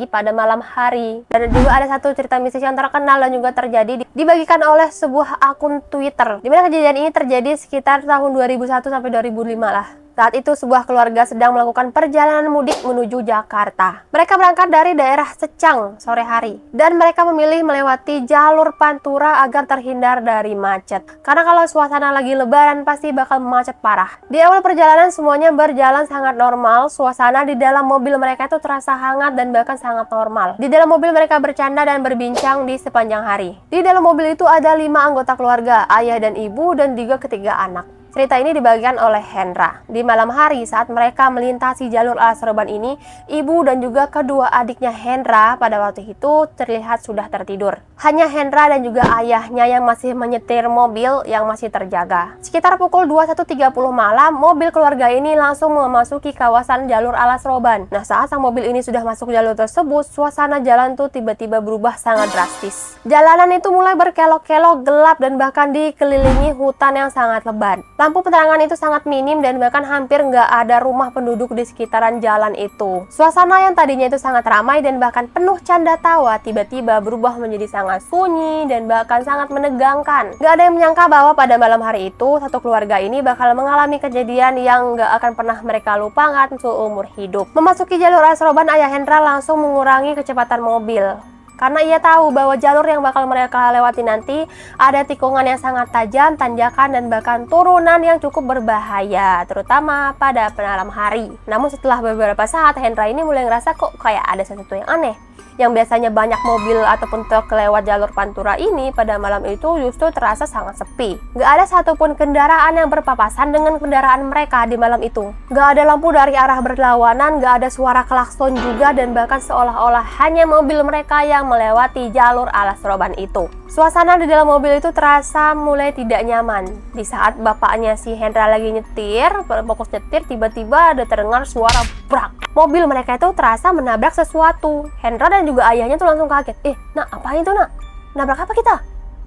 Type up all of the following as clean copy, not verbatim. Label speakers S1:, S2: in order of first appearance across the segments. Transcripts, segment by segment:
S1: pada malam hari. Dan juga ada satu cerita mistis yang terkenal dan juga terjadi dibagikan oleh sebuah akun Twitter, dimana kejadian ini terjadi sekitar tahun 2001 sampai 2005 lah. Saat itu sebuah keluarga sedang melakukan perjalanan mudik menuju Jakarta. Mereka berangkat dari daerah Secang sore hari, dan mereka memilih melewati jalur Pantura agar terhindar dari macet. Karena kalau suasana lagi lebaran pasti bakal macet parah. Di awal perjalanan semuanya berjalan sangat normal, suasana di dalam mobil mereka itu terasa hangat dan bahkan sangat normal. Di dalam mobil mereka bercanda dan berbincang di sepanjang hari. Di dalam mobil itu ada 5 anggota keluarga, ayah dan ibu dan juga ketiga anak. Cerita ini dibagikan oleh Hendra. Di malam hari saat mereka melintasi jalur Alas Roban ini, ibu dan juga kedua adiknya Hendra pada waktu itu terlihat sudah tertidur. Hanya Hendra dan juga ayahnya yang masih menyetir mobil yang masih terjaga. Sekitar pukul 21.30 malam, mobil keluarga ini langsung memasuki kawasan jalur Alas Roban. Nah, saat sang mobil ini sudah masuk jalur tersebut, suasana jalan tuh tiba-tiba berubah sangat drastis. Jalanan itu mulai berkelok-kelok, gelap, dan bahkan dikelilingi hutan yang sangat lebat. Lampu penerangan itu sangat minim dan bahkan hampir nggak ada rumah penduduk di sekitaran jalan itu. Suasana yang tadinya itu sangat ramai dan bahkan penuh canda tawa tiba-tiba berubah menjadi sangat sunyi dan bahkan sangat menegangkan. Nggak ada yang menyangka bahwa pada malam hari itu satu keluarga ini bakal mengalami kejadian yang nggak akan pernah mereka lupakan seumur hidup. Memasuki jalur Alas Roban, ayah Hendra langsung mengurangi kecepatan mobil. Karena ia tahu bahwa jalur yang bakal mereka lewati nanti ada tikungan yang sangat tajam, tanjakan, dan bahkan turunan yang cukup berbahaya, terutama pada malam hari. Namun setelah beberapa saat, Hendra ini mulai ngerasa kok kayak ada sesuatu yang aneh. Yang biasanya banyak mobil ataupun truk lewat jalur Pantura ini pada malam itu justru terasa sangat sepi. Gak ada satupun kendaraan yang berpapasan dengan kendaraan mereka di malam itu. Gak ada lampu dari arah berlawanan, gak ada suara klakson juga, dan bahkan seolah-olah hanya mobil mereka yang melewati jalur Alas Roban itu. Suasana di dalam mobil itu terasa mulai tidak nyaman. Di saat bapaknya si Hendra lagi nyetir, fokus nyetir, tiba-tiba ada terdengar suara brak. Mobil mereka itu terasa menabrak sesuatu. Hendra dan juga ayahnya tuh langsung kaget. Nak, apain tuh, nak? Nabrak apa kita?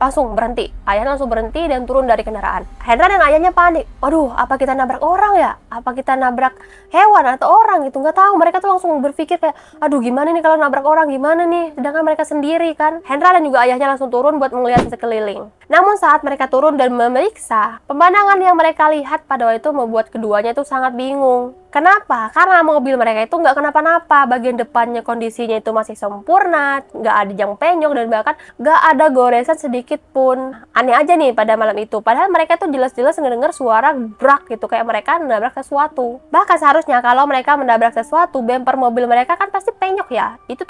S1: Langsung berhenti. Ayahnya langsung berhenti dan turun dari kendaraan. Hendra dan ayahnya panik. Aduh, apa kita nabrak orang ya? Apa kita nabrak hewan atau orang gitu? Nggak tahu. Mereka tuh langsung berpikir kayak, aduh gimana nih kalau nabrak orang, gimana nih? Sedangkan mereka sendiri kan. Hendra dan juga ayahnya langsung turun buat melihat sekeliling. Namun saat mereka turun dan memeriksa, pemandangan yang mereka lihat pada waktu itu membuat keduanya itu sangat bingung. Kenapa? Karena mobil mereka itu nggak kenapa-napa, bagian depannya kondisinya itu masih sempurna, nggak ada jang penyok, dan bahkan nggak ada goresan sedikit pun. Aneh aja nih pada malam itu, padahal mereka tuh jelas-jelas ngedenger suara brak gitu, kayak mereka menabrak sesuatu. Bahkan seharusnya kalau mereka menabrak sesuatu, bemper mobil mereka kan pasti penyok ya, itu